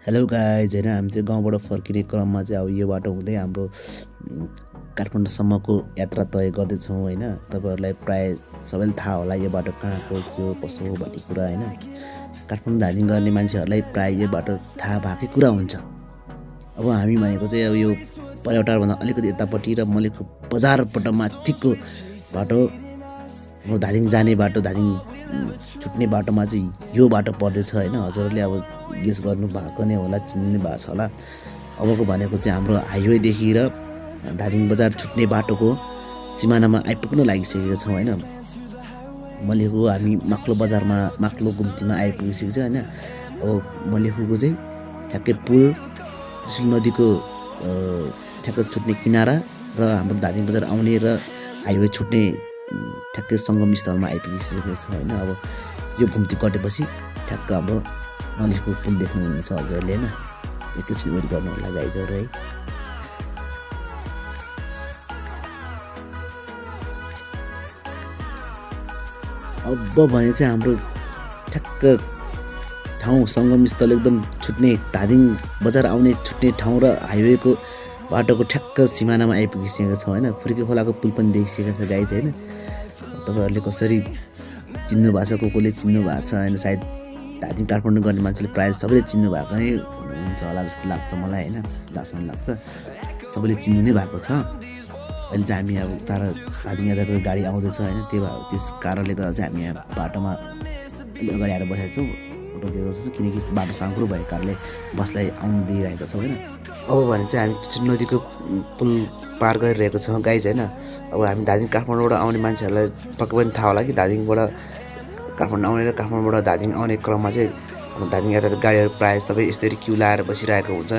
Hello guys होइन हामी चाहिँ गाउँबाट फर्किने क्रममा चाहिँ अब यो बाटो हुँदै हाम्रो काठमाडौँसम्मको यात्रा तय गर्दैछौँ होइन। तपाईँहरूलाई प्रायः सबैले थाहा होला यो बाटो कहाँको के हो कसो हो भन्ने कुरा होइन। काठमाडौँ धादिङ गर्ने मान्छेहरूलाई प्रायः यो बाटो थाहा भएकै कुरा हुन्छ। अब हामी भनेको चाहिँ अब यो पर्यटकभन्दा अलिकति यतापट्टि र मलेखु बजारबाट माथिको बाटो हाम्रो धादिङ जाने बाटो धादिङ छुट्ने बाटोमा चाहिँ यो बाटो पर्दैछ होइन। हजुरहरूले अब गेस गर्नु भएको नै होला, चिन्नु भएको छ होला। अबको भनेको चाहिँ हाम्रो हाइवेदेखि र धादिङ बजार छुट्ने बाटोको सिमानामा आइपुग्न लागिसकेको छौँ होइन। मलेखु हामी माक्लो बजारमा माक्लो गुम्तीमा आइपुगिसकेको छ होइन। अब मलेखुको चाहिँ ठ्याक्कै पुल त्रिशुल नदीको ठ्याक्कै छुट्ने किनारा र हाम्रो धादिङ बजार आउने र हाइवे छुट्ने ठ्याक्कै सङ्गम स्थलमा आइपुगिसकेको छ होइन। अब यो घुम्ती कटेपछि ठ्याक्क हाम्रो मलेखुको पुल देख्नुहुनेछ हजुरहरूले होइन। एकैछिन वेट गर्नु होला गाइजहरू है। अब भने चाहिँ हाम्रो ठ्याक्क ठाउँ सङ्गम स्थल एकदम छुट्ने धादिङ बजार आउने छुट्ने ठाउँ र हाइवेको बाटोको ठ्याक्क सिमानामा आइपुगिसकेको छ होइन। फुर्के खोलाको पुल पनि देखिसकेको छ गाइज होइन। तपाईँहरूले कसरी चिन्नु भएको छ, कसले चिन्नु भएको छ होइन। सायद धादिङ काठमाडौँ गर्ने मान्छेले प्रायः सबैले चिन्नु भएको नै हुनुहुन्छ होला जस्तो लाग्छ मलाई होइन। जहाँसम्म लाग्छ सबैले चिन्नु नै भएको छ। अहिले चाहिँ हामी अब उता धादिङ यातायातको गाडी आउँदैछ होइन। त्यस कारणले गर्दा चाहिँ हामी यहाँ बाटोमा अलि अगाडि आएर बसेको छौँ, रोकेको छौँ किनकि बाटो साँघुरो भएको कारणले बसलाई आउनु दिइरहेको छौँ होइन। अब भने चाहिँ हामी त्रिशुल नदीको पुल पार गरिरहेको छौँ गाइज होइन। अब हामी धादिङ काठमाडौँबाट आउने मान्छेहरूलाई पक्कै पनि थाहा होला कि धादिङबाट काठमाडौँ आउने र काठमाडौँबाट धादिङ आउने क्रममा चाहिँ धादिङ यातायात गाडीहरू प्रायः सबै यसरी क्यु लाएर बसिरहेको हुन्छ।